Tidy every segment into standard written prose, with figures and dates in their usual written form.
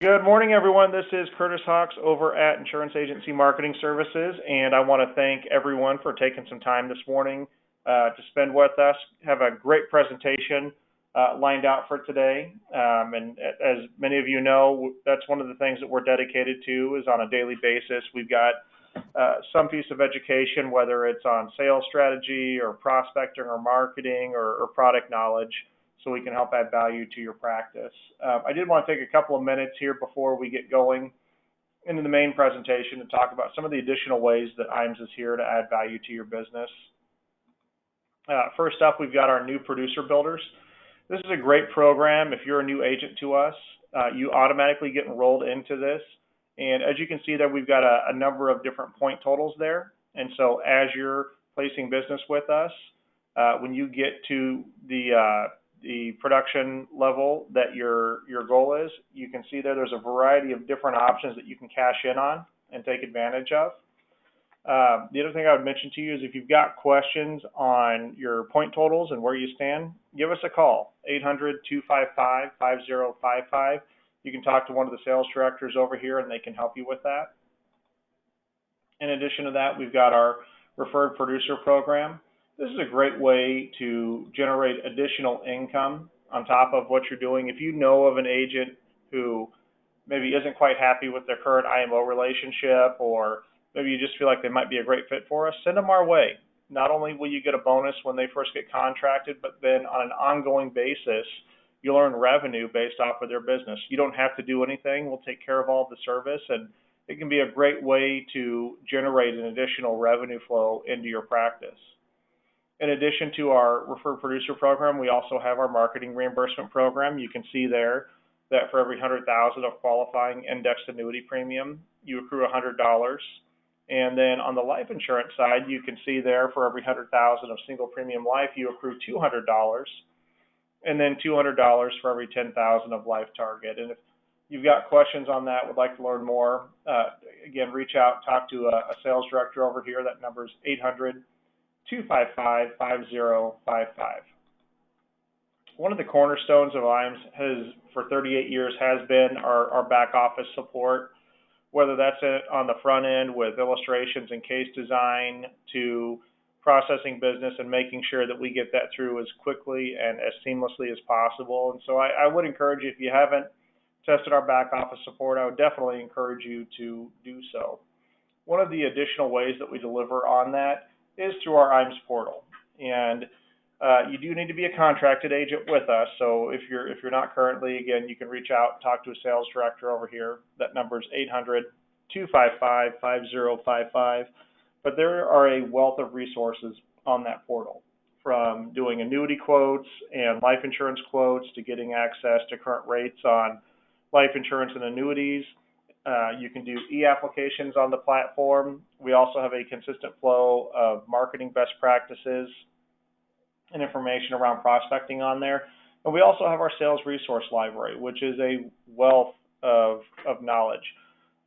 Good morning, everyone. This is Curtis Hawks over at Insurance Agency Marketing Services, and I want to thank everyone for taking some time this morning to spend with us. Have a great presentation lined out for today, and as many of you know, that's one of the things that we're dedicated to is on a daily basis. We've got some piece of education, whether it's on sales strategy or prospecting or marketing or product knowledge, so we can help add value to your practice. I did want to take a couple of minutes here before we get going into the main presentation to talk about some of the additional ways that IAMS is here to add value to your business. First up, we've got our new producer builders. This is a great program. If you're a new agent to us, you automatically get enrolled into this. And as you can see there, we've got a number of different point totals there. And so as you're placing business with us, when you get to the production level that your goal is, you can see there's a variety of different options that you can cash in on and take advantage of. The other thing I would mention to you is if you've got questions on your point totals and where you stand, give us a call, 800-255-5055. You can talk to one of the sales directors over here and they can help you with that. In addition to that, we've got our referred producer program. This is a great way to generate additional income on top of what you're doing. If you know of an agent who maybe isn't quite happy with their current IMO relationship, or maybe you just feel like they might be a great fit for us, send them our way. Not only will you get a bonus when they first get contracted, but then on an ongoing basis, you'll earn revenue based off of their business. You don't have to do anything. We'll take care of all of the service, and it can be a great way to generate an additional revenue flow into your practice. In addition to our referred producer program, we also have our marketing reimbursement program. You can see there that for every $100,000 of qualifying indexed annuity premium, you accrue $100. And then on the life insurance side, you can see there for every $100,000 of single premium life, you accrue $200, and then $200 for every $10,000 of life target. And if you've got questions on that, would like to learn more, again, reach out, talk to a sales director over here. That number is 800-255-5055. One of the cornerstones of IAMS for 38 years has been our back office support, whether that's on the front end with illustrations and case design to processing business and making sure that we get that through as quickly and as seamlessly as possible. And so I would encourage you, if you haven't tested our back office support, I would definitely encourage you to do so. One of the additional ways that we deliver on that is through our IAMS portal. And you do need to be a contracted agent with us. So if you're not currently, again, you can reach out, talk to a sales director over here. That number is 800-255-5055. But there are a wealth of resources on that portal, from doing annuity quotes and life insurance quotes to getting access to current rates on life insurance and annuities. You can do e-applications on the platform. We also have a consistent flow of marketing best practices and information around prospecting on there. And we also have our sales resource library, which is a wealth of knowledge,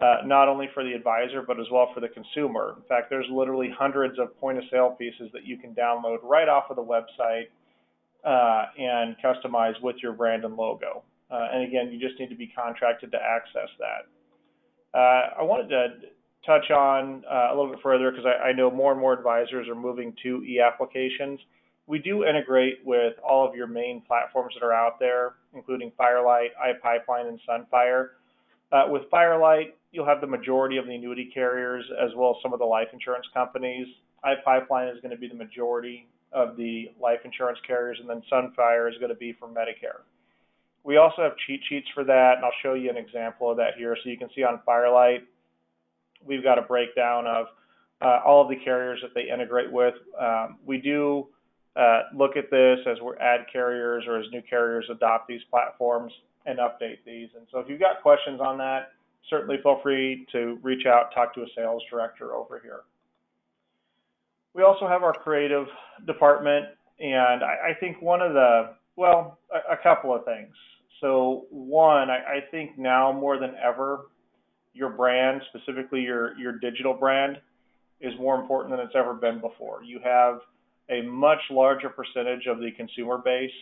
not only for the advisor, but as well for the consumer. In fact, there's literally hundreds of point-of-sale pieces that you can download right off of the website and customize with your brand and logo. And again, you just need to be contracted to access that. I wanted to touch on a little bit further because I know more and more advisors are moving to e-applications. We do integrate with all of your main platforms that are out there, including Firelight, iPipeline, and Sunfire. With Firelight, you'll have the majority of the annuity carriers as well as some of the life insurance companies. iPipeline is going to be the majority of the life insurance carriers, and then Sunfire is going to be for Medicare. We also have cheat sheets for that, and I'll show you an example of that here. So you can see on Firelight, we've got a breakdown of all of the carriers that they integrate with. We do look at this as we add carriers or as new carriers adopt these platforms and update these. And so if you've got questions on that, certainly feel free to reach out, talk to a sales director over here. We also have our creative department, and I think one of the, well, a couple of things. So one, I think now more than ever, your brand, specifically your digital brand, is more important than it's ever been before. You have a much larger percentage of the consumer base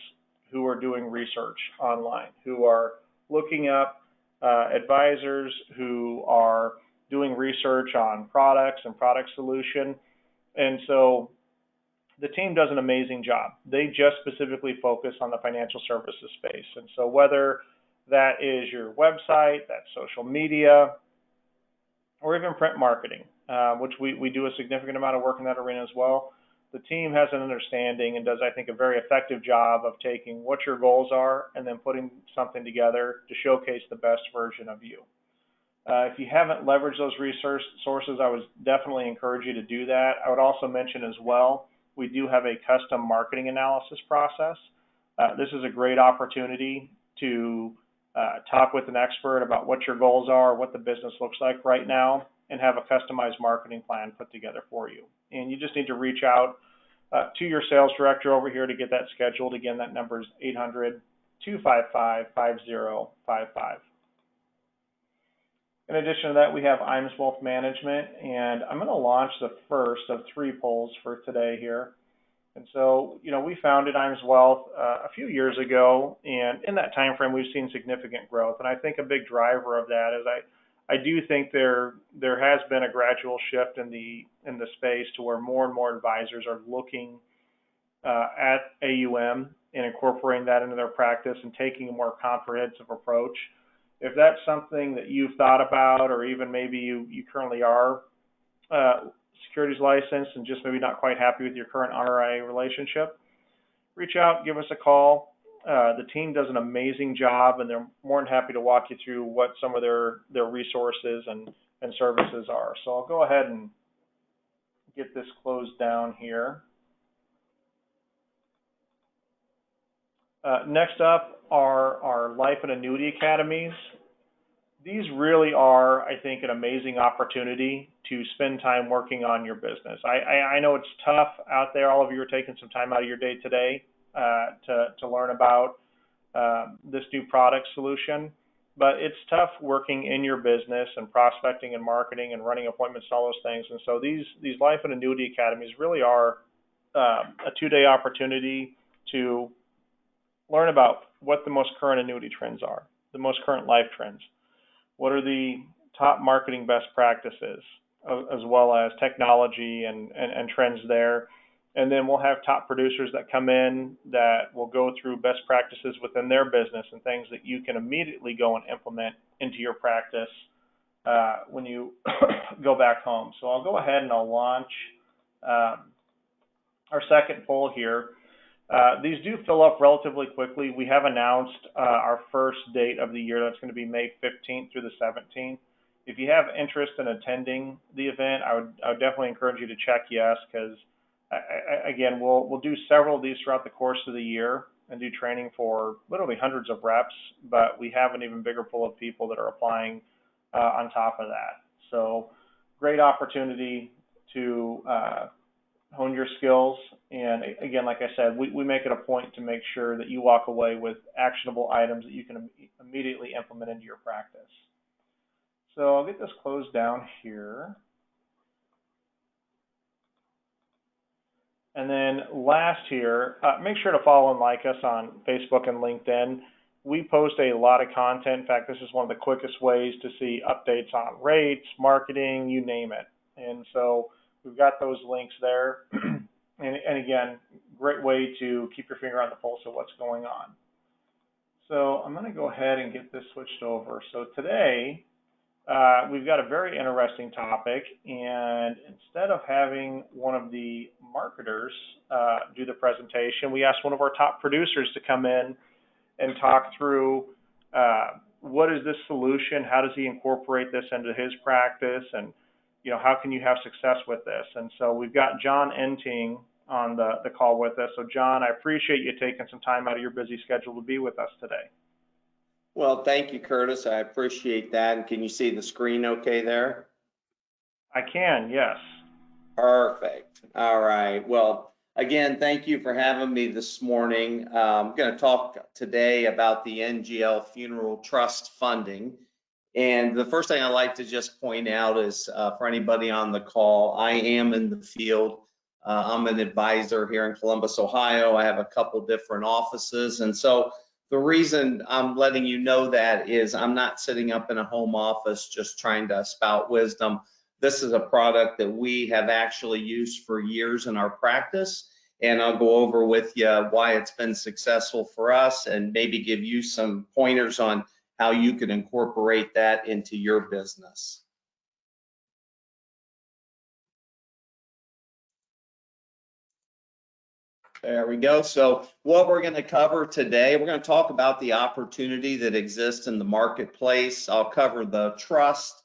who are doing research online, who are looking up advisors who are doing research on products and product solution. And so the team does an amazing job. They just specifically focus on the financial services space. And so whether that is your website, that's social media, or even print marketing, which we do a significant amount of work in that arena as well, the team has an understanding and does, I think, a very effective job of taking what your goals are and then putting something together to showcase the best version of you. If you haven't leveraged those resource sources, I would definitely encourage you to do that. I would also mention as well, we do have a custom marketing analysis process. This is a great opportunity to talk with an expert about what your goals are, what the business looks like right now, and have a customized marketing plan put together for you. And you just need to reach out to your sales director over here to get that scheduled. Again, that number is 800-255-5055. In addition to that, we have IAMS Wealth Management, and I'm going to launch the first of 3 polls for today here. And so, we founded IAMS Wealth a few years ago, and in that time frame, we've seen significant growth. And I think a big driver of that is I do think there has been a gradual shift in the space to where more and more advisors are looking at AUM and incorporating that into their practice and taking a more comprehensive approach. If that's something that you've thought about, or even maybe you currently are securities licensed and just maybe not quite happy with your current RIA relationship, reach out, give us a call. The team does an amazing job, and they're more than happy to walk you through what some of their resources and services are. So I'll go ahead and get this closed down here. Next up are our life and annuity academies. These really are, I think, an amazing opportunity to spend time working on your business. I know it's tough out there. All of you are taking some time out of your day today to learn about this new product solution, but it's tough working in your business and prospecting and marketing and running appointments and all those things. And so these life and annuity academies really are a 2-day opportunity to learn about what the most current annuity trends are, the most current life trends. What are the top marketing best practices, as well as technology and trends there. And then we'll have top producers that come in that will go through best practices within their business and things that you can immediately go and implement into your practice when you go back home. So I'll go ahead and I'll launch our second poll here. These do fill up relatively quickly. We have announced our first date of the year. That's going to be May 15th through the 17th. If you have interest in attending the event, I would definitely encourage you to check yes, because again, we'll do several of these throughout the course of the year and do training for literally hundreds of reps, but we have an even bigger pool of people that are applying on top of that. So great opportunity to hone your skills. And again, like I said, we make it a point to make sure that you walk away with actionable items that you can immediately implement into your practice. So I'll get this closed down here. And then last here, make sure to follow and like us on Facebook and LinkedIn. We post a lot of content. In fact, this is one of the quickest ways to see updates on rates, marketing, you name it. And so we've got those links there. And again, great way to keep your finger on the pulse of what's going on. So I'm going to go ahead and get this switched over. So today, we've got a very interesting topic, and instead of having one of the marketers do the presentation, we asked one of our top producers to come in and talk through what is this solution, how does he incorporate this into his practice, and how can you have success with this? And so we've got John Entingh on the call with us. So John, I appreciate you taking some time out of your busy schedule to be with us today. Well, thank you, Curtis. I appreciate that. And can you see the screen okay there? I can, yes. Perfect. All right. Well, again, thank you for having me this morning. I'm going to talk today about the NGL Funeral Trust funding. And the first thing I'd like to just point out is for anybody on the call, I am in the field. I'm an advisor here in Columbus, Ohio. I have a couple different offices. And so The reason I'm letting you know that is I'm not sitting up in a home office just trying to spout wisdom. This is a product that we have actually used for years in our practice, and I'll go over with you why it's been successful for us and maybe give you some pointers on how you can incorporate that into your business. There we go. So what we're going to cover today, we're going to talk about the opportunity that exists in the marketplace. I'll cover the trust.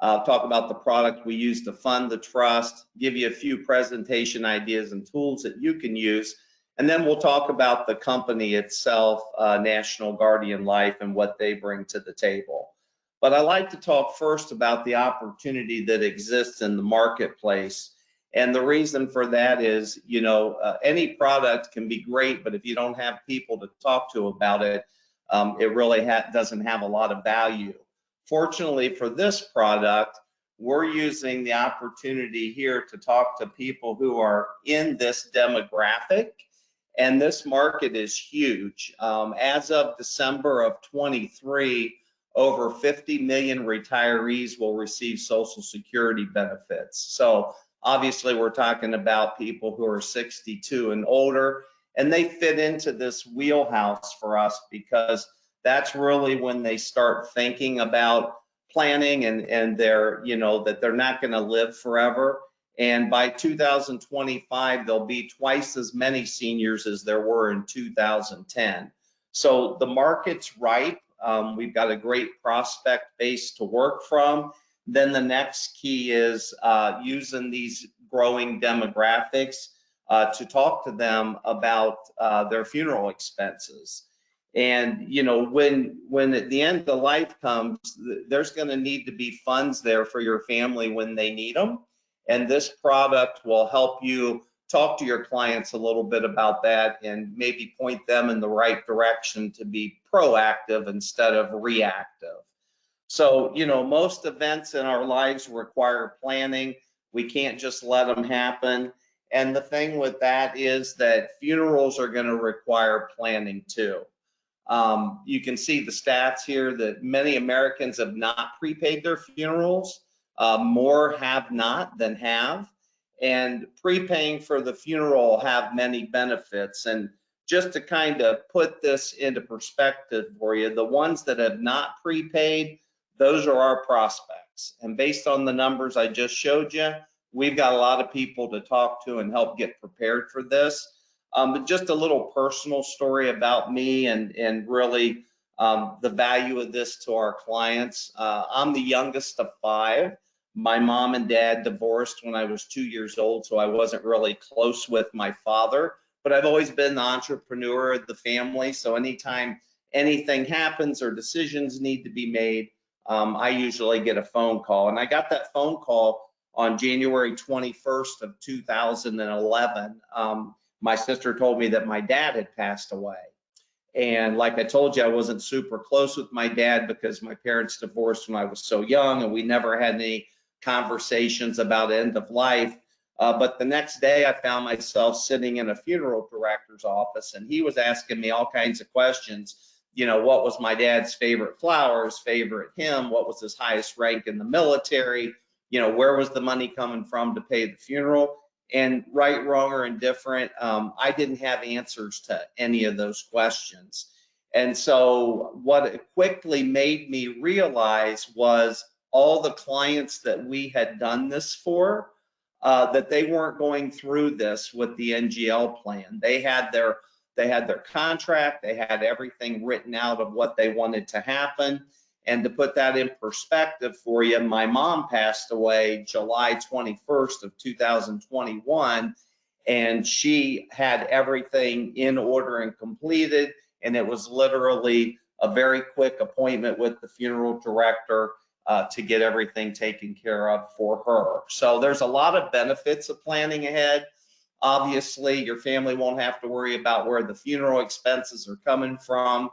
I'll talk about the product we use to fund the trust, give you a few presentation ideas and tools that you can use. And then we'll talk about the company itself, National Guardian Life, and what they bring to the table. But I like to talk first about the opportunity that exists in the marketplace. And the reason for that is, any product can be great, but if you don't have people to talk to about it, it really doesn't have a lot of value. Fortunately for this product, we're using the opportunity here to talk to people who are in this demographic, and this market is huge. As of December of 23, over 50 million retirees will receive Social Security benefits. So obviously, we're talking about people who are 62 and older, and they fit into this wheelhouse for us because that's really when they start thinking about planning and they're, that they're not going to live forever. And by 2025, there'll be twice as many seniors as there were in 2010. So the market's ripe. We've got a great prospect base to work from. Then the next key is using these growing demographics to talk to them about their funeral expenses. And when at the end of life comes, there's going to need to be funds there for your family when they need them. And this product will help you talk to your clients a little bit about that and maybe point them in the right direction to be proactive instead of reactive. So, most events in our lives require planning. We can't just let them happen. And the thing with that is that funerals are going to require planning too. You can see the stats here that many Americans have not prepaid their funerals. More have not than have. And prepaying for the funeral have many benefits. And just to kind of put this into perspective for you, the ones that have not prepaid, those are our prospects. And based on the numbers I just showed you, we've got a lot of people to talk to and help get prepared for this. But just a little personal story about me and really the value of this to our clients. I'm the youngest of 5. My mom and dad divorced when I was 2 years old, so I wasn't really close with my father. But I've always been the entrepreneur of the family. So anytime anything happens or decisions need to be made, I usually get a phone call. And I got that phone call on January 21st of 2011. My sister told me that my dad had passed away. And like I told you, I wasn't super close with my dad because my parents divorced when I was so young, and we never had any conversations about end of life. But the next day I found myself sitting in a funeral director's office, and he was asking me all kinds of questions. What was my dad's favorite flowers, favorite hymn? What was his highest rank in the military? Where was the money coming from to pay the funeral? And right, wrong, or indifferent, I didn't have answers to any of those questions. And so what it quickly made me realize was all the clients that we had done this for, that they weren't going through this with the NGL plan. They had their contract, they had everything written out of what they wanted to happen. And to put that in perspective for you, my mom passed away July 21st of 2021, and she had everything in order and completed, and it was literally a very quick appointment with the funeral director to get everything taken care of for her. So there's a lot of benefits of planning ahead. Obviously, your family won't have to worry about where the funeral expenses are coming from.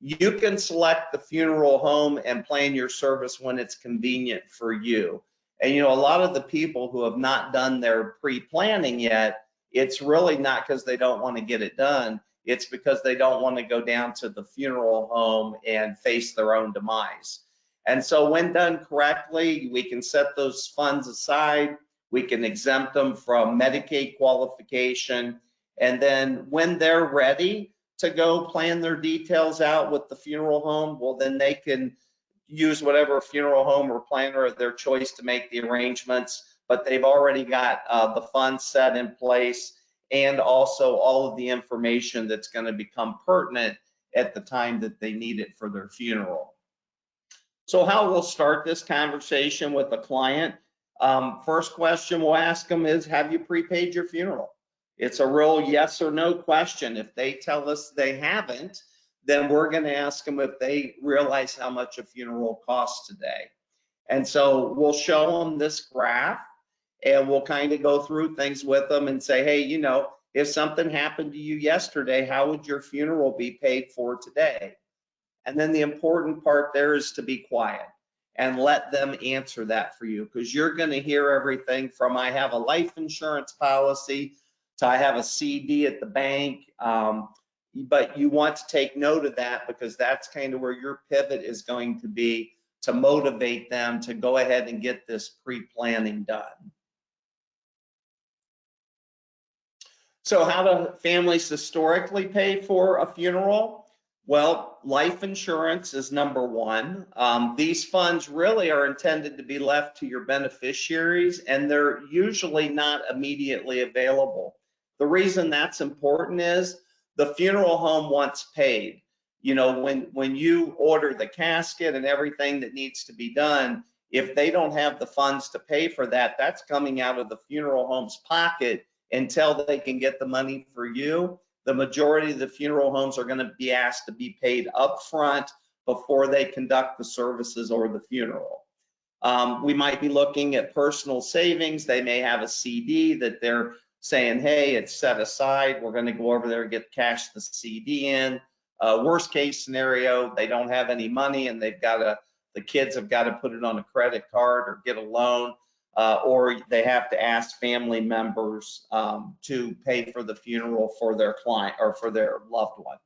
You can select the funeral home and plan your service when it's convenient for you. And a lot of the people who have not done their pre-planning yet, it's really not because they don't want to get it done. It's because they don't want to go down to the funeral home and face their own demise. And so when done correctly, we can set those funds aside. We can exempt them from Medicaid qualification. And then when they're ready to go plan their details out with the funeral home, well, then they can use whatever funeral home or planner of their choice to make the arrangements, but they've already got the funds set in place and also all of the information that's going to become pertinent at the time that they need it for their funeral. So how we'll start this conversation with a client, first question we'll ask them is, have you prepaid your funeral? It's a real yes or no question. If they tell us they haven't, then we're going to ask them if they realize how much a funeral costs today. And so we'll show them this graph and we'll kind of go through things with them and say, hey, you know, if something happened to you yesterday, how would your funeral be paid for today? And then the important part there is to be quiet and let them answer that for you, because you're going to hear everything from I have a life insurance policy to I have a CD at the bank. But you want to take note of that, because that's kind of where your pivot is going to be to motivate them to go ahead and get this pre-planning done. So how do families historically pay for a funeral? Well, life insurance is number one. These funds really are intended to be left to your beneficiaries, and they're usually not immediately available. The reason that's important is the funeral home wants paid. You know, when you order the casket and everything that needs to be done, if they don't have the funds to pay for that, that's coming out of the funeral home's pocket until they can get the money for you. The majority of the funeral homes are going to be asked to be paid up front before they conduct the services or the funeral. We might be looking at personal savings. They may have a CD that they're saying, hey, it's set aside. We're going to go over there and cash the CD in. Worst case scenario, they don't have any money and the kids have got to put it on a credit card or get a loan. Or they have to ask family members to pay for the funeral for their client or for their loved one.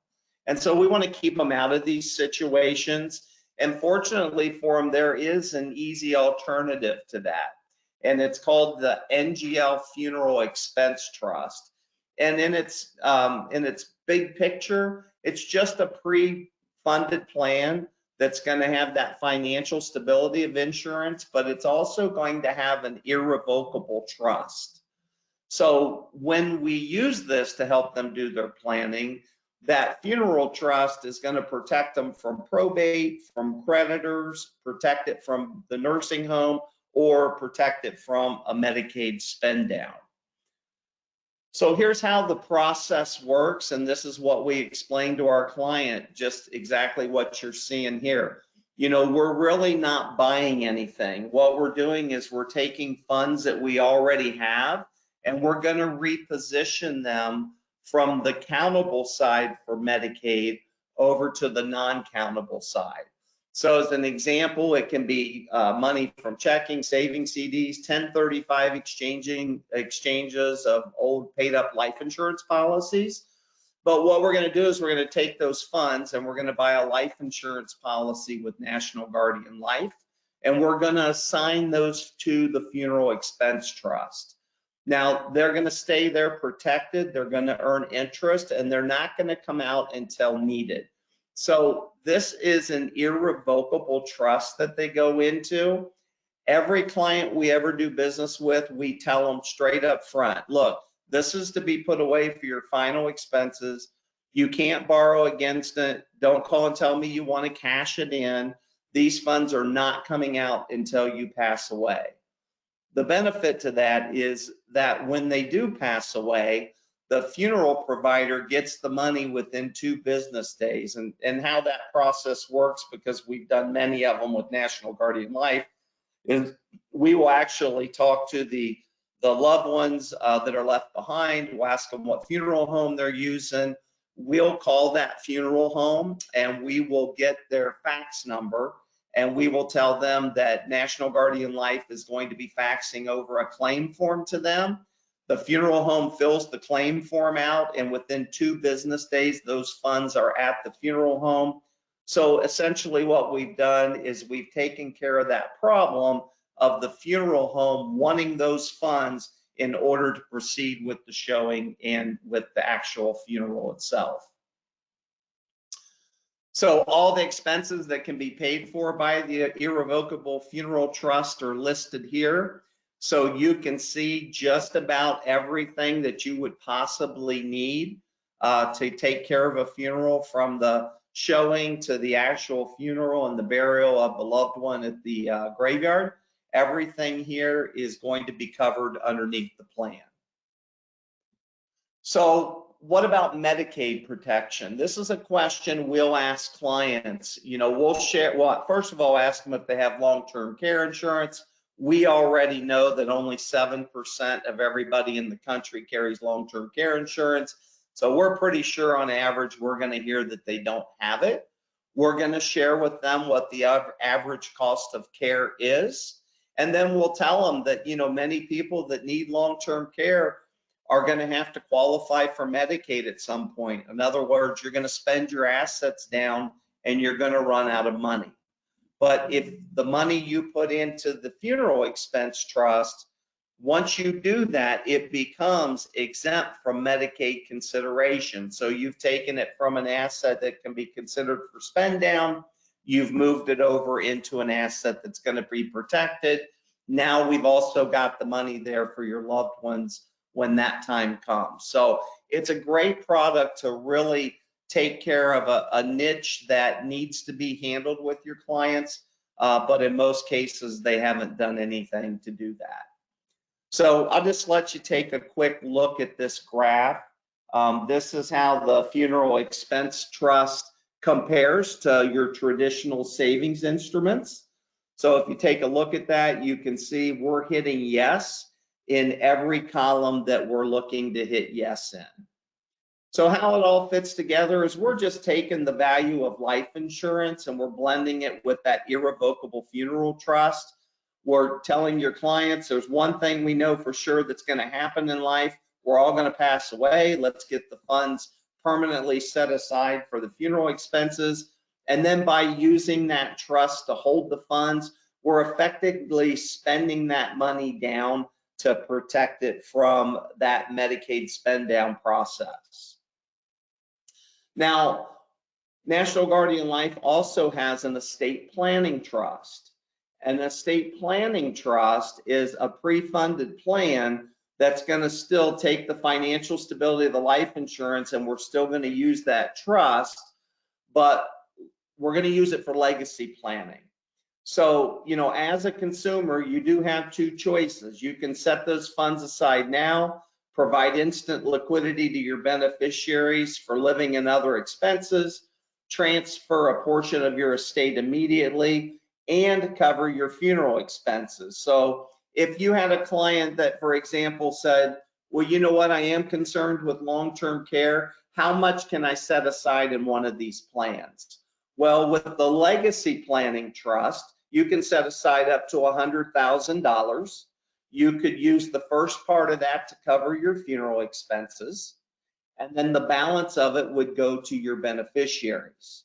And so we want to keep them out of these situations. And fortunately for them, there is an easy alternative to that. And it's called the NGL Funeral Expense Trust. And in its big picture, it's just a pre-funded plan that's going to have that financial stability of insurance, but it's also going to have an irrevocable trust. So when we use this to help them do their planning, that funeral trust is going to protect them from probate, from creditors, protect it from the nursing home, or protect it from a Medicaid spend down. So here's how the process works, and this is what we explain to our client, just exactly what you're seeing here. You know, we're really not buying anything. What we're doing is we're taking funds that we already have, and we're going to reposition them from the countable side for Medicaid over to the non-countable side. So as an example, it can be money from checking, saving CDs, 1035 exchanges of old paid up life insurance policies. But what we're going to do is we're going to take those funds and we're going to buy a life insurance policy with National Guardian Life, and we're going to assign those to the funeral expense trust. Now, they're going to stay there protected, they're going to earn interest, and they're not going to come out until needed. So this is an irrevocable trust that they go into. Every client we ever do business with, we tell them straight up front, look, this is to be put away for your final expenses. You can't borrow against it. Don't call and tell me you want to cash it in. These funds are not coming out until you pass away. The benefit to that is that when they do pass away, the funeral provider gets the money within 2 business days. And how that process works, because we've done many of them with National Guardian Life, is we will actually talk to the loved ones that are left behind. We'll ask them what funeral home they're using. We'll call that funeral home and we will get their fax number, and we will tell them that National Guardian Life is going to be faxing over a claim form to them. The funeral home fills the claim form out, and within 2 business days, those funds are at the funeral home. So essentially what we've done is we've taken care of that problem of the funeral home wanting those funds in order to proceed with the showing and with the actual funeral itself. So all the expenses that can be paid for by the irrevocable funeral trust are listed here. So you can see just about everything that you would possibly need to take care of a funeral, from the showing to the actual funeral and the burial of a loved one at the graveyard. Everything here is going to be covered underneath the plan. So what about Medicaid protection? This is a question we'll ask clients. You know, we'll share, well, first of all, ask them if they have long-term care insurance. We already know that only 7% of everybody in the country carries long-term care insurance. So we're pretty sure on average, we're going to hear that they don't have it. We're going to share with them what the average cost of care is. And then we'll tell them that, you know, many people that need long-term care are going to have to qualify for Medicaid at some point. In other words, you're going to spend your assets down and you're going to run out of money. But if the money you put into the funeral expense trust, once you do that, it becomes exempt from Medicaid consideration. So you've taken it from an asset that can be considered for spend down, you've moved it over into an asset that's going to be protected. Now we've also got the money there for your loved ones when that time comes. So it's a great product to really take care of a niche that needs to be handled with your clients, but in most cases, they haven't done anything to do that. So I'll just let you take a quick look at this graph. This is how the funeral expense trust compares to your traditional savings instruments. So if you take a look at that, you can see we're hitting yes in every column that we're looking to hit yes in. So how it all fits together is we're just taking the value of life insurance and we're blending it with that irrevocable funeral trust. We're telling your clients there's one thing we know for sure that's going to happen in life. We're all going to pass away. Let's get the funds permanently set aside for the funeral expenses. And then by using that trust to hold the funds, we're effectively spending that money down to protect it from that Medicaid spend down process. Now, National Guardian Life also has an estate planning trust. An estate planning trust is a pre-funded plan that's going to still take the financial stability of the life insurance, and we're still going to use that trust, but we're going to use it for legacy planning. So, you know, as a consumer, you do have 2 choices. You can set those funds aside now, provide instant liquidity to your beneficiaries for living and other expenses, transfer a portion of your estate immediately, and cover your funeral expenses. So if you had a client that, for example, said, well, you know what, I am concerned with long-term care, how much can I set aside in one of these plans? Well, with the legacy planning trust, you can set aside up to $100,000. You could use the first part of that to cover your funeral expenses, and then the balance of it would go to your beneficiaries.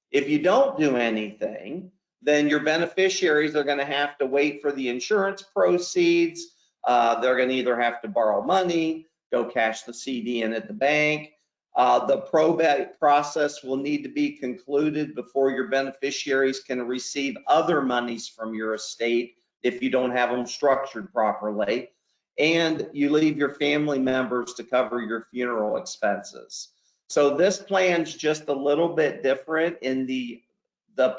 If you don't do anything, then your beneficiaries are going to have to wait for the insurance proceeds. They're going to either have to borrow money, go cash the CD in at the bank. The probate process will need to be concluded before your beneficiaries can receive other monies from your estate if you don't have them structured properly. And you leave your family members to cover your funeral expenses. So this plan's just a little bit different in the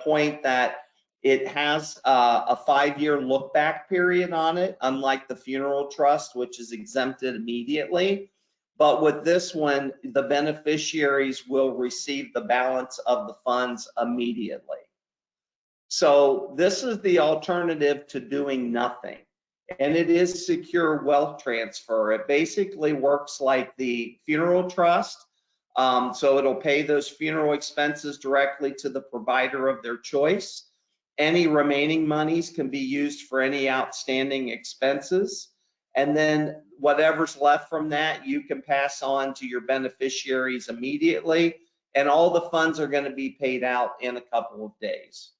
point that it has a 5-year look back period on it, unlike the funeral trust, which is exempted immediately. But with this one, the beneficiaries will receive the balance of the funds immediately. So this is the alternative to doing nothing, and it is secure wealth transfer. It basically works like the funeral trust. So it'll pay those funeral expenses directly to the provider of their choice. Any remaining monies can be used for any outstanding expenses. And then whatever's left from that, you can pass on to your beneficiaries immediately, and all the funds are going to be paid out in a couple of days.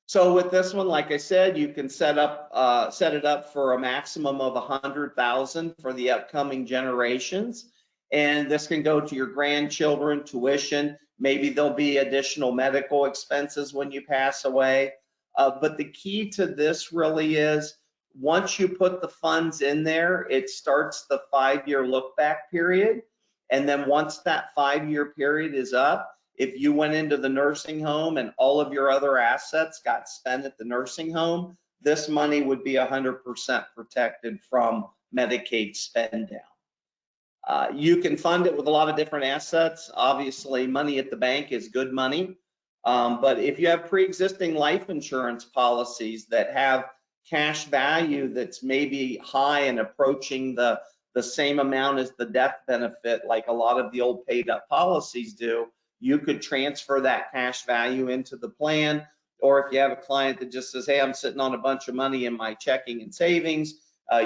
So with this one, like I said, you can set it up for a maximum of 100,000 for the upcoming generations, and this can go to your grandchildren, tuition. Maybe there'll be additional medical expenses when you pass away. But the key to this really is, once you put the funds in there, it starts the 5-year look back period, and then once that 5-year period is up, if you went into the nursing home and all of your other assets got spent at the nursing home, this money would be 100% protected from Medicaid spend down. You can fund it with a lot of different assets. Obviously, money at the bank is good money. But if you have pre-existing life insurance policies that have cash value that's maybe high and approaching the same amount as the death benefit, like a lot of the old paid up policies do, you could transfer that cash value into the plan. Or if you have a client that just says, hey, I'm sitting on a bunch of money in my checking and savings,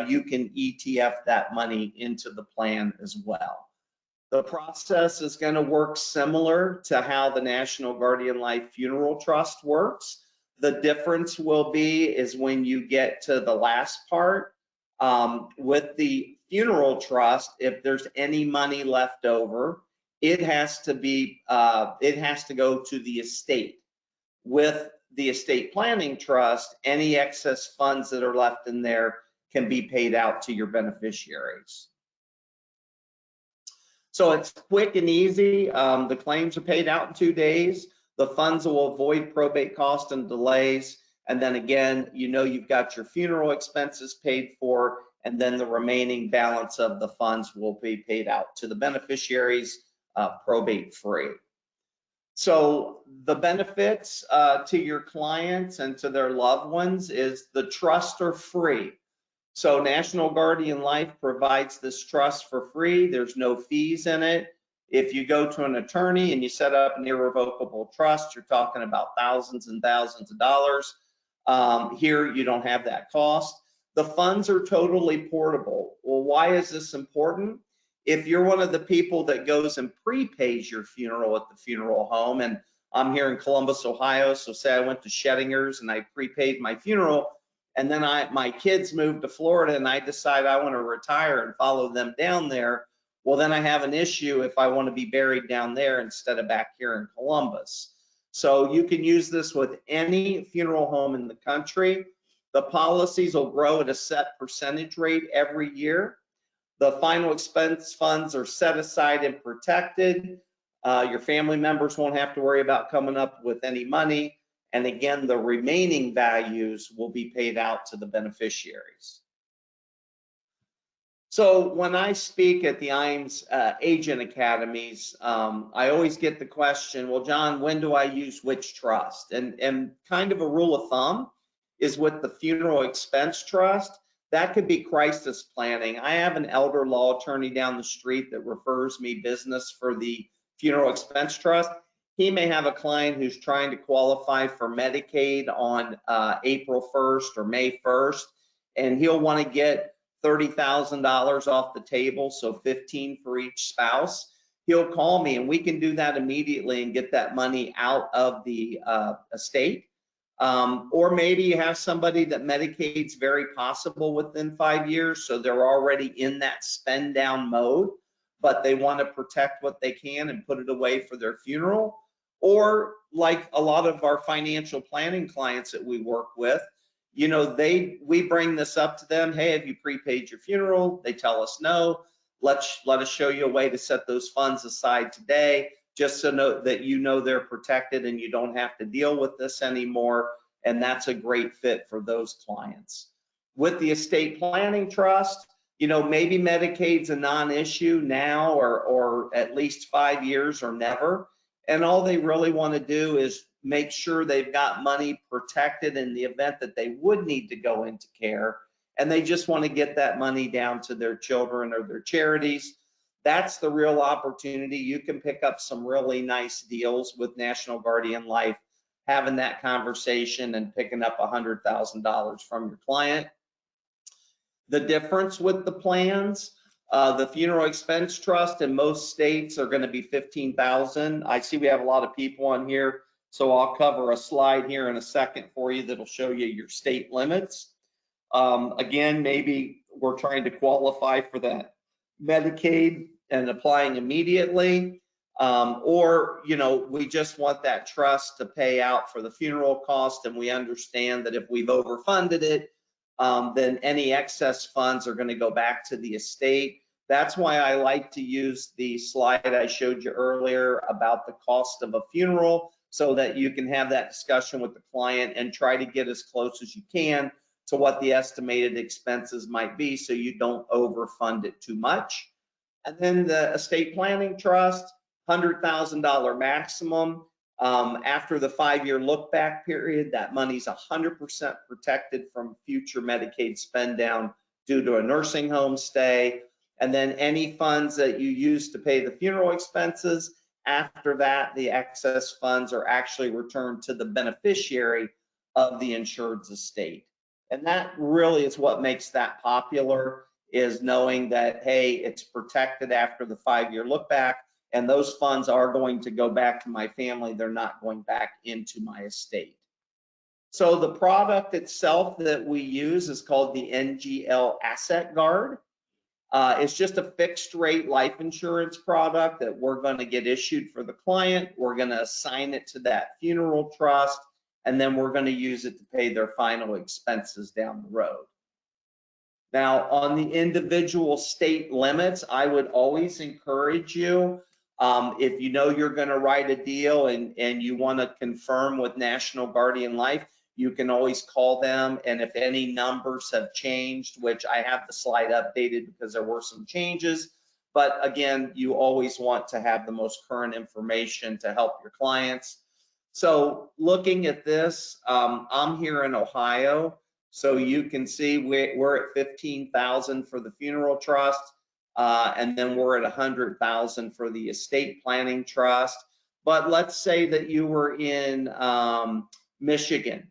you can ETF that money into the plan as well. The process is going to work similar to how the National Guardian Life Funeral Trust works. The difference will be is when you get to the last part, with the funeral trust, if there's any money left over, it has to go to the estate. With the estate planning trust, any excess funds that are left in there can be paid out to your beneficiaries. So it's quick and easy. The claims are paid out in 2 days. The funds will avoid probate costs and delays. And then again, you know you've got your funeral expenses paid for, and then the remaining balance of the funds will be paid out to the beneficiaries probate free. So the benefits to your clients and to their loved ones is the trusts are free. So National Guardian Life provides this trust for free. There's no fees in it. If you go to an attorney and you set up an irrevocable trust, you're talking about thousands and thousands of dollars. Here, you don't have that cost. The funds are totally portable. Well, why is this important? If you're one of the people that goes and prepays your funeral at the funeral home, and I'm here in Columbus, Ohio, so say I went to Schedinger's and I prepaid my funeral, and then my kids moved to Florida and I decide I want to retire and follow them down there, well, then I have an issue if I want to be buried down there instead of back here in Columbus. So you can use this with any funeral home in the country. The policies will grow at a set percentage rate every year. The final expense funds are set aside and protected. Your family members won't have to worry about coming up with any money. And again, the remaining values will be paid out to the beneficiaries. So when I speak at the IAMS agent academies, I always get the question, well, John, when do I use which trust? And kind of a rule of thumb is with the funeral expense trust, that could be crisis planning. I have an elder law attorney down the street that refers me business for the funeral expense trust. He may have a client who's trying to qualify for Medicaid on April 1st or May 1st, and he'll want to get $30,000 off the table, so 15 for each spouse. He'll call me and we can do that immediately and get that money out of the estate. Or maybe you have somebody that Medicaid's very possible within 5 years, so they're already in that spend down mode, but they want to protect what they can and put it away for their funeral. Or like a lot of our financial planning clients that we work with, you know, we bring this up to them. Hey, have you prepaid your funeral? They tell us no. Let us show you a way to set those funds aside today, just so that you know they're protected and you don't have to deal with this anymore. And that's a great fit for those clients. With the estate planning trust, you know, maybe Medicaid's a non-issue now or at least 5 years or never. And all they really want to do is make sure they've got money protected in the event that they would need to go into care. And they just want to get that money down to their children or their charities. That's the real opportunity. You can pick up some really nice deals with National Guardian Life, having that conversation and picking up $100,000 from your client. The difference with the plans, the funeral expense trust in most states are going to be $15,000. I see we have a lot of people on here, so I'll cover a slide here in a second for you that'll show you your state limits. Again, maybe we're trying to qualify for that Medicaid and applying immediately, or we just want that trust to pay out for the funeral cost, and we understand that if we've overfunded it, then any excess funds are going to go back to the estate. That's why I like to use the slide I showed you earlier about the cost of a funeral, so that you can have that discussion with the client and try to get as close as you can to what the estimated expenses might be, so you don't overfund it too much. And then the estate planning trust, $100,000 maximum. After the 5-year look back period, that money's 100% protected from future Medicaid spend down due to a nursing home stay. And then any funds that you use to pay the funeral expenses, after that, the excess funds are actually returned to the beneficiary of the insured's estate. And that really is what makes that popular, is knowing that, hey, it's protected after the 5-year look back, and those funds are going to go back to my family. They're not going back into my estate. So the product itself that we use is called the NGL AssetGuard. It's just a fixed rate life insurance product that we're going to get issued for the client. We're going to assign it to that funeral trust, and then we're going to use it to pay their final expenses down the road. Now, on the individual state limits, I would always encourage you, if you know you're going to write a deal and you want to confirm with National Guardian Life, you can always call them, and if any numbers have changed, which I have the slide updated because there were some changes, but again, you always want to have the most current information to help your clients. So looking at this, I'm here in Ohio, so you can see we're at 15,000 for the funeral trust, and then we're at 100,000 for the estate planning trust. But let's say that you were in Michigan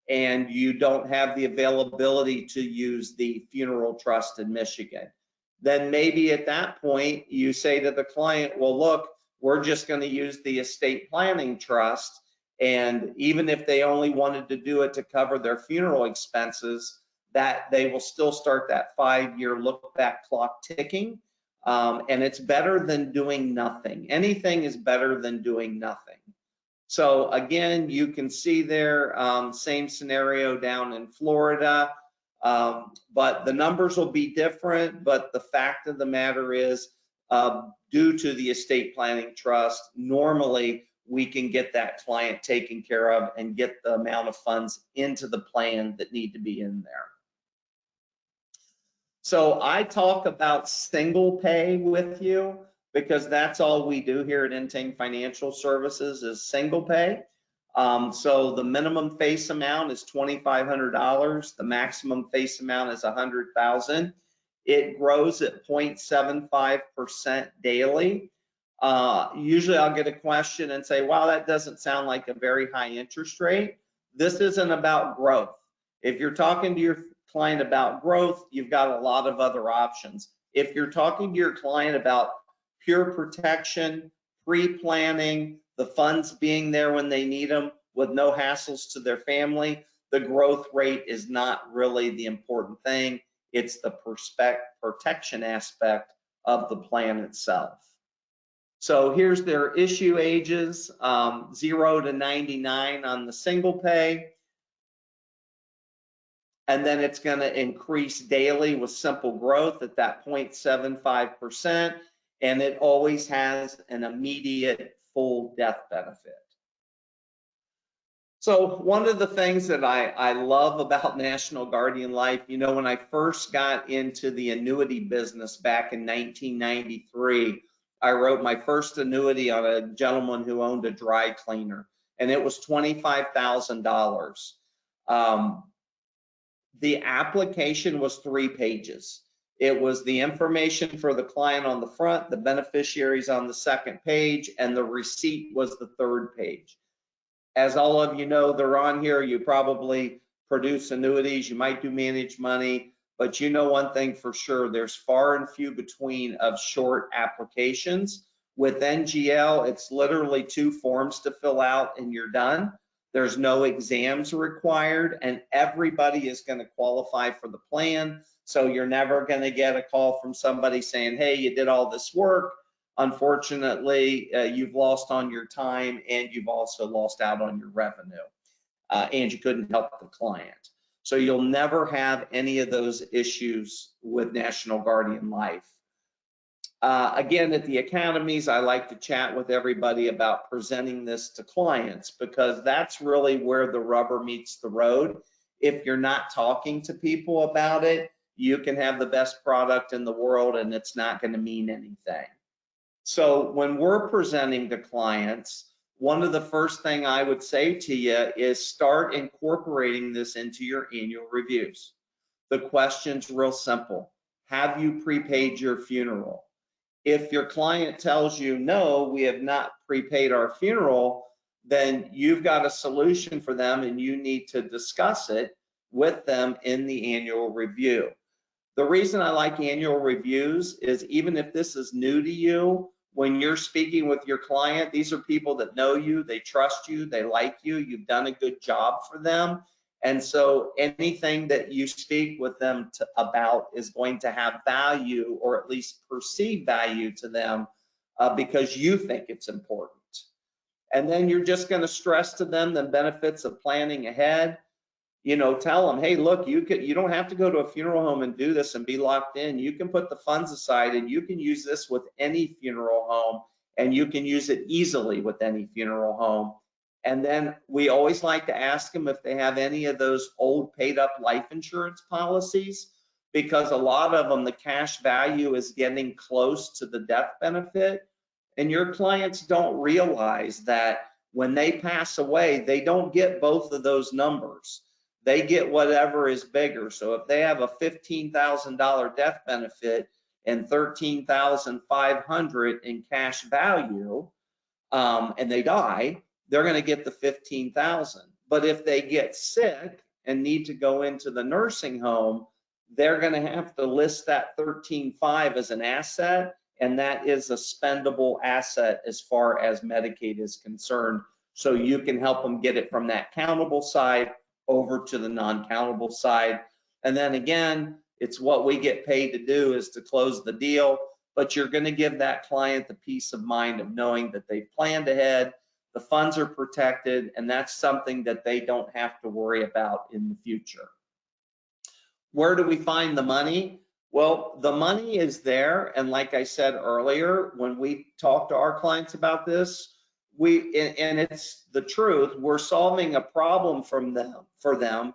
and you don't have the availability to use the funeral trust in Michigan. Then maybe at that point you say to the client, well, look, we're just going to use the estate planning trust. And even if they only wanted to do it to cover their funeral expenses, that they will still start that 5-year look back clock ticking. And it's better than doing nothing. Anything is better than doing nothing. So again, you can see there, same scenario down in Florida, but the numbers will be different. But the fact of the matter is, due to the estate planning trust, normally we can get that client taken care of and get the amount of funds into the plan that need to be in there. So I talk about single pay with you because that's all we do here at Entingh Financial Services is single pay. So the minimum face amount is $2,500. The maximum face amount is $100,000. It grows at 0.75% daily. Usually I'll get a question and say, wow, that doesn't sound like a very high interest rate. This isn't about growth. If you're talking to your client about growth, you've got a lot of other options. If you're talking to your client about pure protection, pre-planning, the funds being there when they need them with no hassles to their family, the growth rate is not really the important thing. It's the protection aspect of the plan itself. So here's their issue ages, 0 to 99 on the single pay. And then it's going to increase daily with simple growth at that 0.75%. And it always has an immediate full death benefit. So one of the things that I love about National Guardian Life, when I first got into the annuity business back in 1993, I wrote my first annuity on a gentleman who owned a dry cleaner, and it was $25,000. The application was 3 pages. It was the information for the client on the front, the beneficiaries on the second page, and the receipt was the 3rd page. As all of you know, they're on here. You probably produce annuities. You might do managed money. But you know one thing for sure, there's far and few between of short applications. With NGL, it's literally 2 forms to fill out and you're done. There's no exams required, and everybody is going to qualify for the plan. So you're never going to get a call from somebody saying, hey, you did all this work. Unfortunately, you've lost on your time, and you've also lost out on your revenue, and you couldn't help the client. So you'll never have any of those issues with National Guardian Life. Again, at the academies, I like to chat with everybody about presenting this to clients, because that's really where the rubber meets the road. If you're not talking to people about it, you can have the best product in the world and it's not going to mean anything. So when we're presenting to clients, one of the first thing I would say to you is start incorporating this into your annual reviews. The question's real simple. Have you prepaid your funeral? If your client tells you, no, we have not prepaid our funeral, then you've got a solution for them and you need to discuss it with them in the annual review. The reason I like annual reviews is, even if this is new to you, when you're speaking with your client, these are people that know you, they trust you, they like you, you've done a good job for them. And so anything that you speak with them about is going to have value, or at least perceived value to them, because you think it's important. And then you're just going to stress to them the benefits of planning ahead. You know, tell them, hey, look, you don't have to go to a funeral home and do this and be locked in. You can put the funds aside and you can use this with any funeral home, and you can use it easily with any funeral home. And then we always like to ask them if they have any of those old paid up life insurance policies, because a lot of them, the cash value is getting close to the death benefit. And your clients don't realize that when they pass away, they don't get both of those numbers. They get whatever is bigger. So if they have a $15,000 death benefit and $13,500 in cash value, and they die, they're going to get the $15,000. But if they get sick and need to go into the nursing home, they're going to have to list that $13,500 as an asset, and that is a spendable asset as far as Medicaid is concerned. So you can help them get it from that countable side over to the non-countable side. And then again, it's what we get paid to do, is to close the deal, but you're going to give that client the peace of mind of knowing that they've planned ahead, the funds are protected, and that's something that they don't have to worry about in the future. Where do we find the money? Well, the money is there, and like I said earlier, when we talk to our clients about this, and it's the truth, we're solving a problem for them,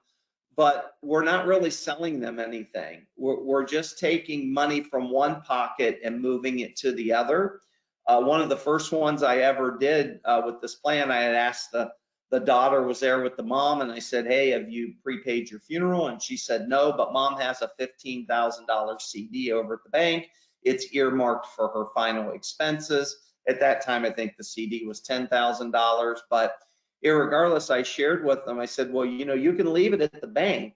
but we're not really selling them anything. We're just taking money from one pocket and moving it to the other. One of the first ones I ever did with this plan, I had asked the daughter was there with the mom, and I said, hey, have you prepaid your funeral? And she said no, but mom has a $15,000 CD over at the bank. It's earmarked for her final expenses. At that time, I think the CD was $10,000, but irregardless, I shared with them, I said, well, you know, you can leave it at the bank,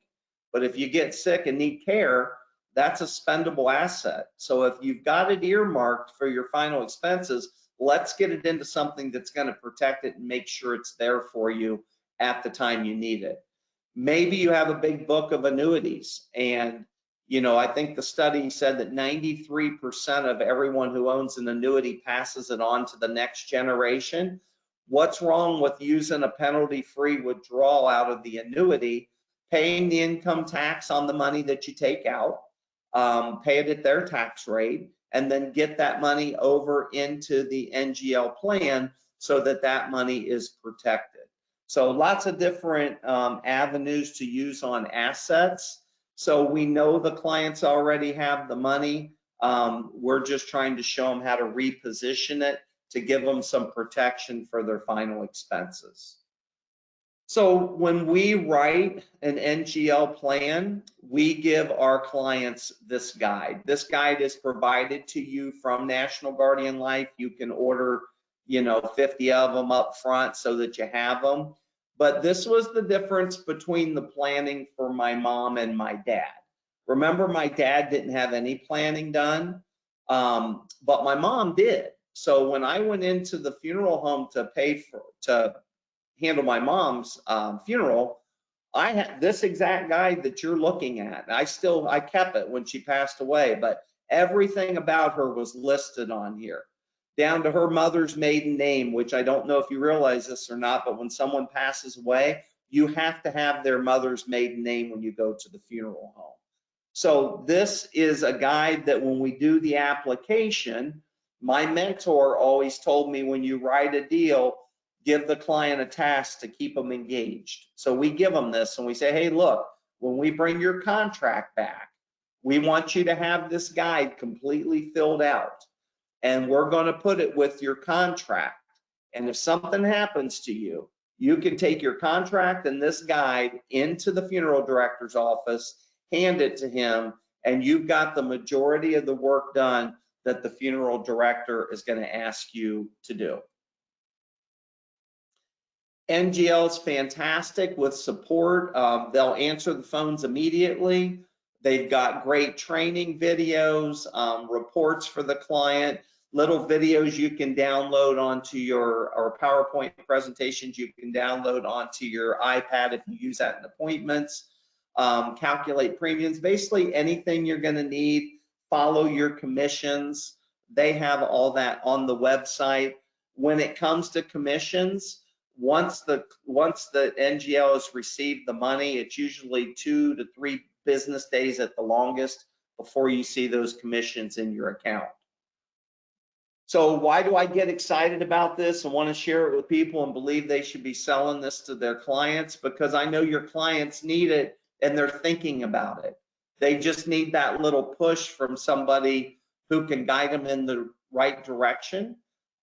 but if you get sick and need care, that's a spendable asset. So if you've got it earmarked for your final expenses, let's get it into something that's going to protect it and make sure it's there for you at the time you need it. Maybe you have a big book of annuities, and you know, I think the study said that 93% of everyone who owns an annuity passes it on to the next generation. What's wrong with using a penalty-free withdrawal out of the annuity, paying the income tax on the money that you take out, pay it at their tax rate, and then get that money over into the NGL plan so that that money is protected. So lots of different avenues to use on assets. So we know the clients already have the money. We're just trying to show them how to reposition it to give them some protection for their final expenses. So when we write an NGL plan, we give our clients this guide. This guide is provided to you from National Guardian Life. You can order, you know, 50 of them up front so that you have them. But this was the difference between the planning for my mom and my dad, Remember, my dad didn't have any planning done, but my mom did. So when I went into the funeral home to handle my mom's funeral, I had this exact guide that you're looking at. I kept it when she passed away, but everything about her was listed on here, down to her mother's maiden name, which I don't know if you realize this or not, but when someone passes away, you have to have their mother's maiden name when you go to the funeral home. So this is a guide that when we do the application, my mentor always told me, when you write a deal, give the client a task to keep them engaged. So we give them this and we say, hey, look, when we bring your contract back, we want you to have this guide completely filled out, and we're going to put it with your contract. And if something happens to you, you can take your contract and this guide into the funeral director's office, hand it to him, and you've got the majority of the work done that the funeral director is going to ask you to do. NGL is fantastic with support. They'll answer the phones immediately. They've got great training videos, reports for the client, little videos you can download onto or PowerPoint presentations you can download onto your iPad if you use that in appointments, calculate premiums, basically anything you're going to need, follow your commissions. They have all that on the website. When it comes to commissions, once the NGL has received the money, it's usually 2 to 3 business days at the longest before you see those commissions in your account. So why do I get excited about this and want to share it with people and believe they should be selling this to their clients? Because I know your clients need it and they're thinking about it. They just need that little push from somebody who can guide them in the right direction.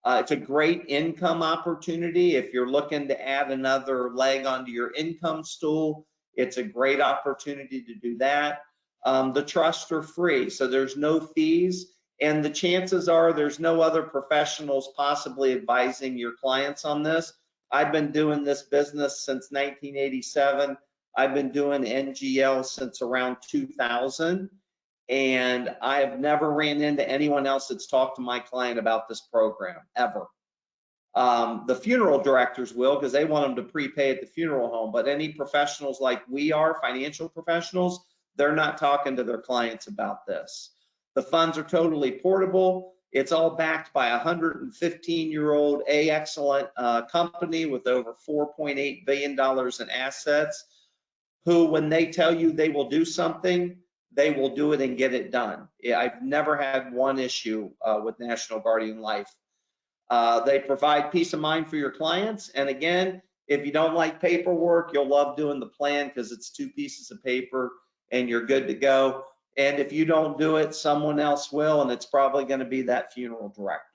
It's a great income opportunity. If you're looking to add another leg onto your income stool, it's a great opportunity to do that. The trusts are free, so there's no fees, and the chances are there's no other professionals possibly advising your clients on this. I've been doing this business since 1987. I've been doing NGL since around 2000. And I have never ran into anyone else that's talked to my client about this program, ever. The funeral directors will, because they want them to prepay at the funeral home, but any professionals like we are, financial professionals, they're not talking to their clients about this. The funds are totally portable. It's all backed by a 115-year-old excellent company with over $4.8 billion in assets, who, when they tell you they will do something, they will do it and get it done. I've never had one issue with National Guardian Life. They provide peace of mind for your clients. And again, if you don't like paperwork, you'll love doing the plan because it's 2 pieces of paper and you're good to go. And if you don't do it, someone else will, and it's probably going to be that funeral director.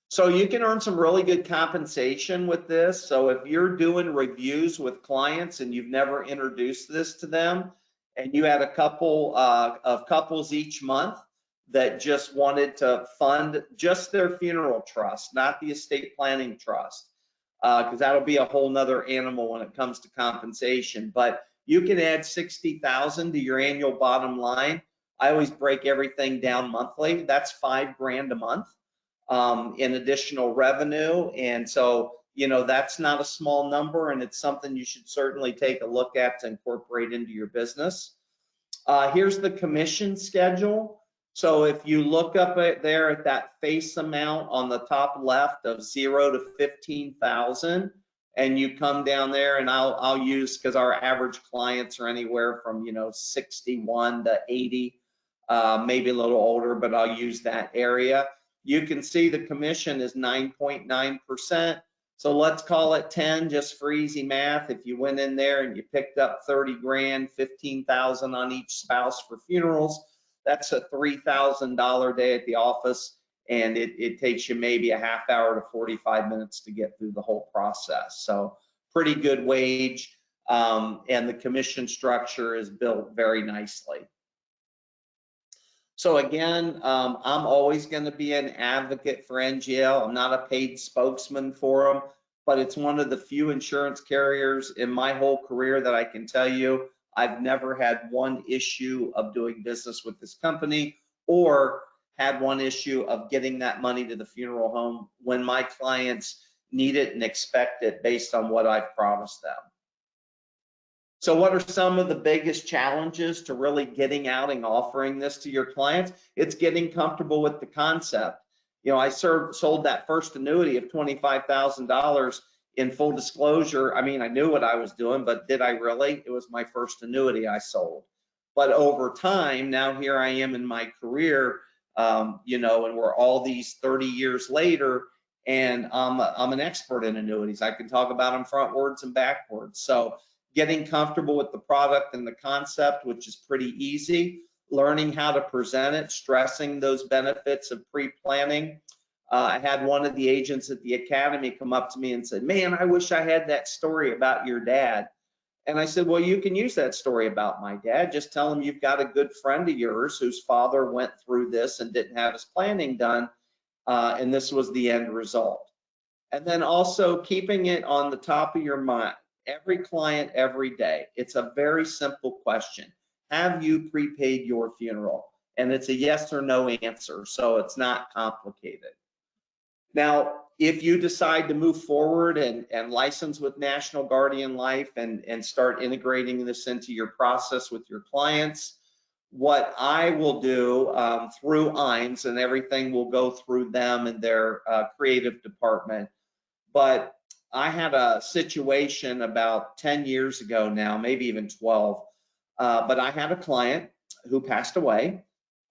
So you can earn some really good compensation with this. So if you're doing reviews with clients and you've never introduced this to them, and you had a couple of couples each month that just wanted to fund just their funeral trust, not the estate planning trust, because that'll be a whole nother animal when it comes to compensation. But you can add $60,000 to your annual bottom line. I always break everything down monthly. That's $5,000 a month. In additional revenue. And so, you know, that's not a small number, and it's something you should certainly take a look at to incorporate into your business. Here's the commission schedule. So if you look up there at that face amount on the top left of 0 to 15,000, and you come down there, and I'll use, because our average clients are anywhere from, 61 to 80, maybe a little older, but I'll use that area. You can see the commission is 9.9%. So let's call it 10 just for easy math. If you went in there and you picked up 30 grand, 15,000 on each spouse for funerals, that's a $3,000 day at the office. And it takes you maybe a half hour to 45 minutes to get through the whole process. So pretty good wage. And the commission structure is built very nicely. So again, I'm always going to be an advocate for NGL. I'm not a paid spokesman for them, but it's one of the few insurance carriers in my whole career that I can tell you I've never had one issue of doing business with this company or had one issue of getting that money to the funeral home when my clients need it and expect it based on what I've promised them. So what are some of the biggest challenges to really getting out and offering this to your clients? It's getting comfortable with the concept. You know, I sold that first annuity of $25,000 in full disclosure. I mean, I knew what I was doing, but did I really? It was my first annuity I sold. But over time, now here I am in my career, you know, and we're all these 30 years later, and I'm an expert in annuities. I can talk about them frontwards and backwards. So getting comfortable with the product and the concept, which is pretty easy, learning how to present it, stressing those benefits of pre-planning. I had one of the agents at the academy come up to me and said, man, I wish I had that story about your dad. And I said, well, you can use that story about my dad. Just tell him you've got a good friend of yours whose father went through this and didn't have his planning done, and this was the end result. And then also keeping it on the top of your mind, every client, every day. It's a very simple question. Have you prepaid your funeral? And it's a yes or no answer, so it's not complicated. Now, if you decide to move forward and license with National Guardian Life and start integrating this into your process with your clients, what I will do through IAMS, and everything will go through them and their creative department. But I had a situation about 10 years ago now, maybe even 12, but I had a client who passed away.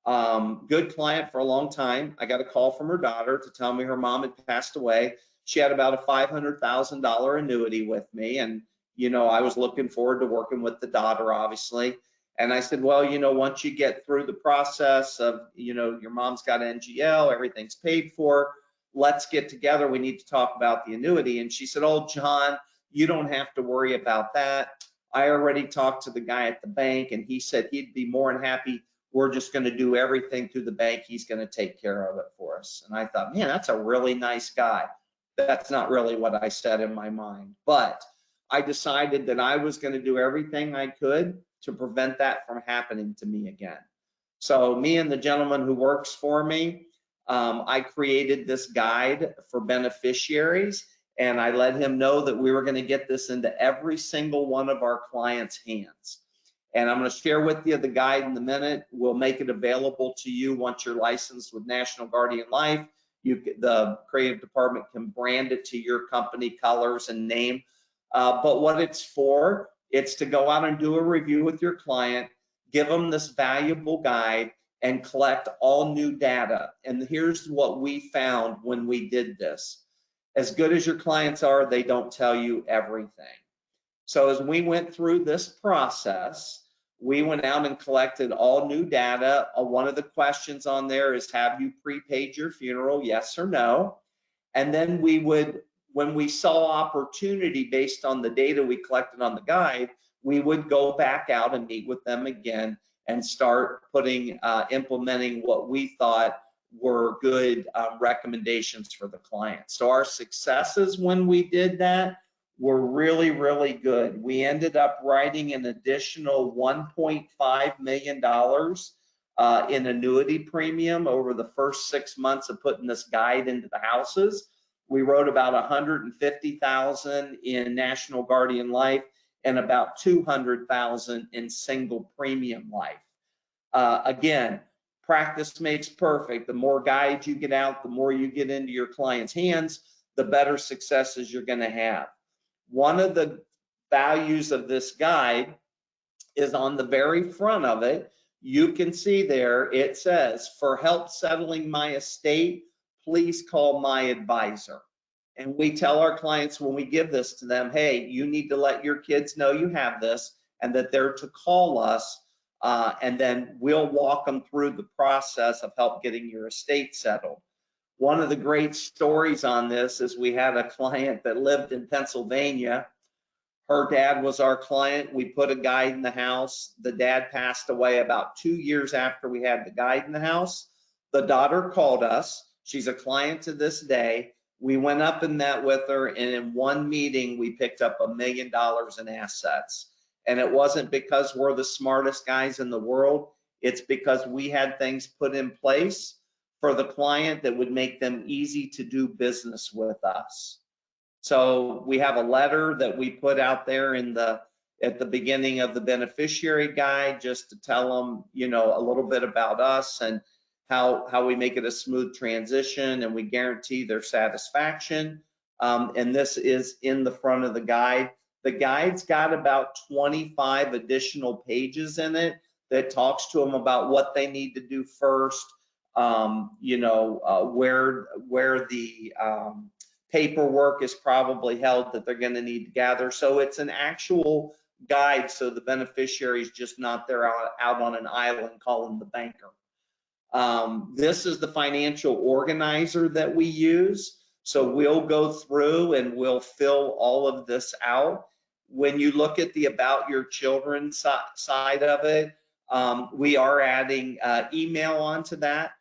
Good client for a long time. I got a call from her daughter to tell me her mom had passed away. She had about a $500,000 annuity with me. And, you know, I was looking forward to working with the daughter, obviously. And I said, well, you know, once you get through the process of, you know, your mom's got NGL, everything's paid for, let's get together. We need to talk about the annuity. And she said, oh, John, you don't have to worry about that. I already talked to the guy at the bank and he said he'd be more than happy. We're just going to do everything through the bank. He's going to take care of it for us. And I thought, man, that's a really nice guy. That's not really what I said in my mind, but I decided that I was going to do everything I could to prevent that from happening to me again. So me and the gentleman who works for me, I created this guide for beneficiaries, and I let him know that we were going to get this into every single one of our clients' hands. And I'm going to share with you the guide in a minute. We'll make it available to you once you're licensed with National Guardian Life. The creative department can brand it to your company colors and name. But what it's for, it's to go out and do a review with your client, give them this valuable guide, and collect all new data. And here's what we found when we did this. As good as your clients are, they don't tell you everything. So as we went through this process, we went out and collected all new data. One of the questions on there is, have you prepaid your funeral, yes or no? And then we would, when we saw opportunity based on the data we collected on the guide, we would go back out and meet with them again and start implementing what we thought were good recommendations for the client. So our successes when we did that were really, really good. We ended up writing an additional $1.5 million in annuity premium over the first 6 months of putting this guide into the houses. We wrote about $150,000 in National Guardian Life and about $200,000 in single premium life. Again, practice makes perfect. The more guides you get out, the more you get into your client's hands, the better successes you're going to have. One of the values of this guide is on the very front of it. You can see there, it says, for help settling my estate, please call my advisor. And we tell our clients when we give this to them, hey, you need to let your kids know you have this and that they're to call us, and then we'll walk them through the process of help getting your estate settled. One of the great stories on this is we had a client that lived in Pennsylvania. Her dad was our client. We put a guide in the house. The dad passed away about 2 years after we had the guide in the house. The daughter called us. She's a client to this day. We went up and met with her, and in one meeting, we picked up $1 million in assets. And it wasn't because we're the smartest guys in the world. It's because we had things put in place for the client that would make them easy to do business with us. So we have a letter that we put out there at the beginning of the beneficiary guide, just to tell them, you know, a little bit about us and how we make it a smooth transition, and we guarantee their satisfaction. And this is in the front of the guide. The guide's got about 25 additional pages in it that talks to them about what they need to do first, you know, where the paperwork is probably held that they're going to need to gather. So it's an actual guide, so the beneficiary is just not there out on an island calling the banker. This is the financial organizer that we use. So we'll go through and we'll fill all of this out. When you look at the About Your Children side of it, we are adding email onto that.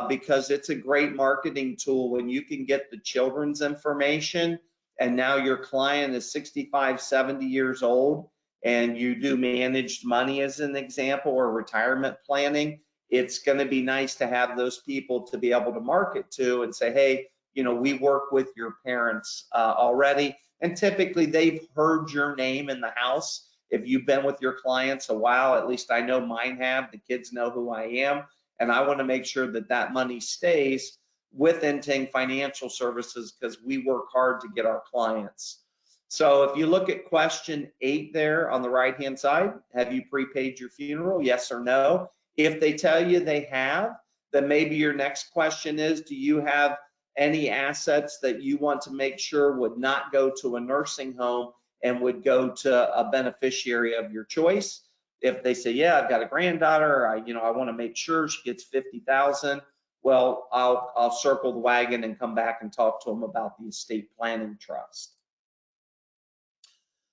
Because it's a great marketing tool when you can get the children's information, and now your client is 65, 70 years old, and you do managed money as an example, or retirement planning. It's going to be nice to have those people to be able to market to and say, hey, you know, we work with your parents already, and typically they've heard your name in the house. If you've been with your clients a while, at least I know mine have, the kids know who I am. And I want to make sure that that money stays with Entingh Financial Services, because we work hard to get our clients. So if you look at question 8 there on the right-hand side, have you prepaid your funeral? Yes or no. If they tell you they have, then maybe your next question is, do you have any assets that you want to make sure would not go to a nursing home and would go to a beneficiary of your choice? If they say, yeah, I've got a granddaughter, I want to make sure she gets 50,000. Well, I'll circle the wagon and come back and talk to them about the estate planning trust.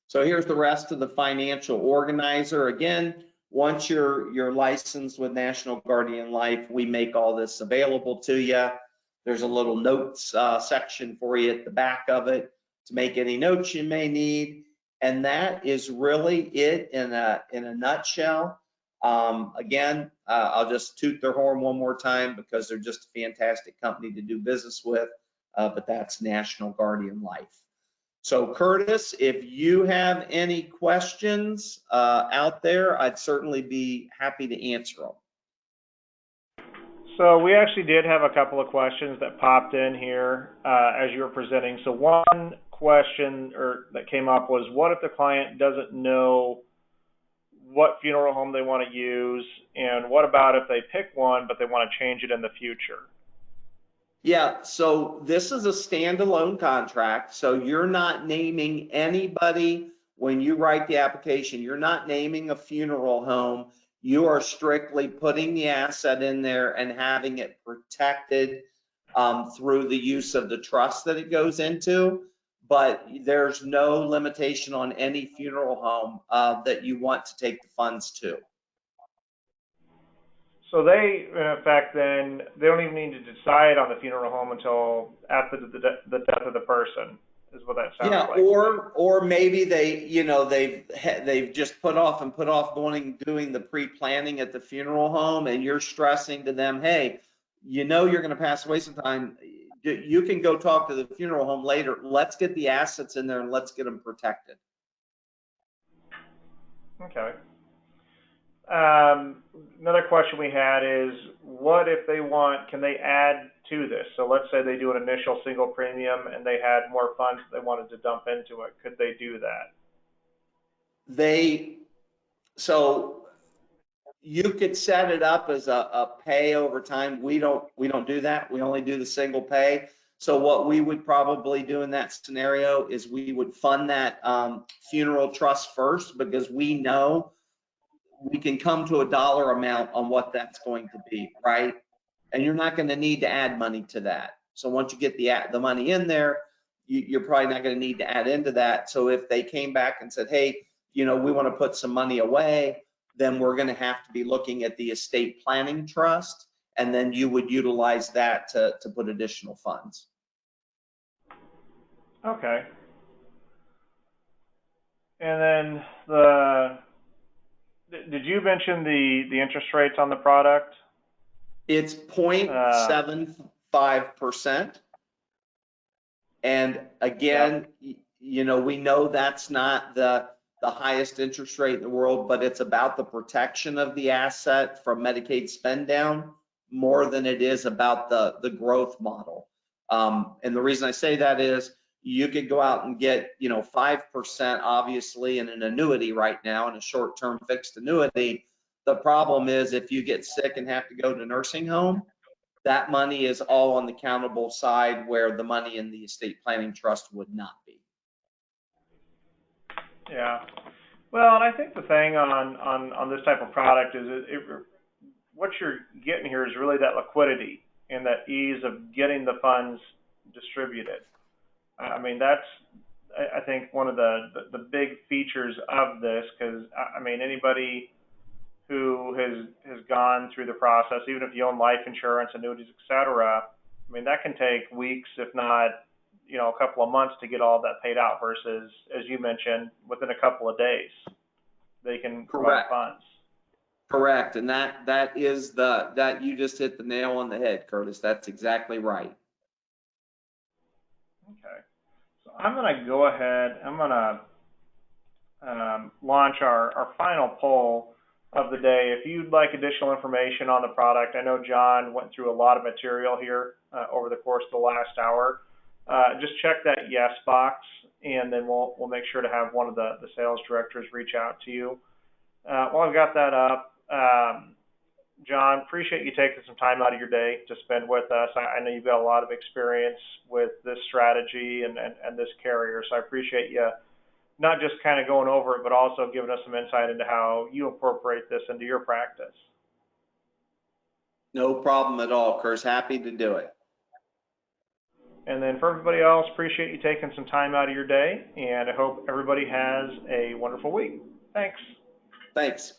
So here's the rest of the financial organizer. Again, once you're licensed with National Guardian Life, we make all this available to you. There's a little notes section for you at the back of it to make any notes you may need. And that is really it in a nutshell. Again, I'll just toot their horn one more time because they're just a fantastic company to do business with, but that's National Guardian Life. So Curtis, if you have any questions out there, I'd certainly be happy to answer them. So we actually did have a couple of questions that popped in here as you were presenting. So one question that came up was, what if the client doesn't know what funeral home they want to use, and what about if they pick one but they want to change it in the future? Yeah, so this is a standalone contract, so you're not naming anybody when you write the application. You're not naming a funeral home. You are strictly putting the asset in there and having it protected through the use of the trust that it goes into. But there's no limitation on any funeral home that you want to take the funds to. So they, in effect, then they don't even need to decide on the funeral home until after the death of the person, is what that sounds like. Yeah, or maybe they've just put off doing the pre-planning at the funeral home, and you're stressing to them, hey, you're going to pass away sometime. You can go talk to the funeral home later. Let's get the assets in there and let's get them protected. Okay. Another question we had is, what if can they add to this? So let's say they do an initial single premium and they had more funds they wanted to dump into it. Could they do that? So you could set it up as a pay over time. We don't do that. We only do the single pay. So what we would probably do in that scenario is we would fund that funeral trust first, because we know we can come to a dollar amount on what that's going to be, right? And you're not going to need to add money to that. So once you get the money in there, you're probably not going to need to add into that. So if they came back and said, hey, we want to put some money away, then we're going to have to be looking at the estate planning trust, and then you would utilize that to put additional funds. Okay. And then did you mention the interest rates on the product? It's 0.75%. And again, you know, we know that's not the highest interest rate in the world, but it's about the protection of the asset from Medicaid spend down more than it is about the growth model. And the reason I say that is you could go out and get, you know, 5% obviously in an annuity right now, in a short-term fixed annuity. The problem is if you get sick and have to go to nursing home, that money is all on the countable side where the money in the estate planning trust would not be. Yeah. Well, and I think the thing on this type of product is what you're getting here is really that liquidity and that ease of getting the funds distributed. I mean, that's, I think, one of the big features of this, because, I mean, anybody who has gone through the process, even if you own life insurance, annuities, et cetera, I mean, that can take weeks, if not, you know, a couple of months to get all that paid out versus, as you mentioned, within a couple of days, they can provide funds. Correct. And that is that you just hit the nail on the head, Curtis. That's exactly right. Okay. So I'm going to go ahead, I'm going to launch our final poll of the day. If you'd like additional information on the product, I know John went through a lot of material here over the course of the last hour. Just check that yes box, and then we'll make sure to have one of the sales directors reach out to you. While I've got that up, John, appreciate you taking some time out of your day to spend with us. I know you've got a lot of experience with this strategy and this carrier, so I appreciate you not just kind of going over it, but also giving us some insight into how you incorporate this into your practice. No problem at all, Curtis. Happy to do it. And then for everybody else, appreciate you taking some time out of your day, and I hope everybody has a wonderful week. Thanks. Thanks.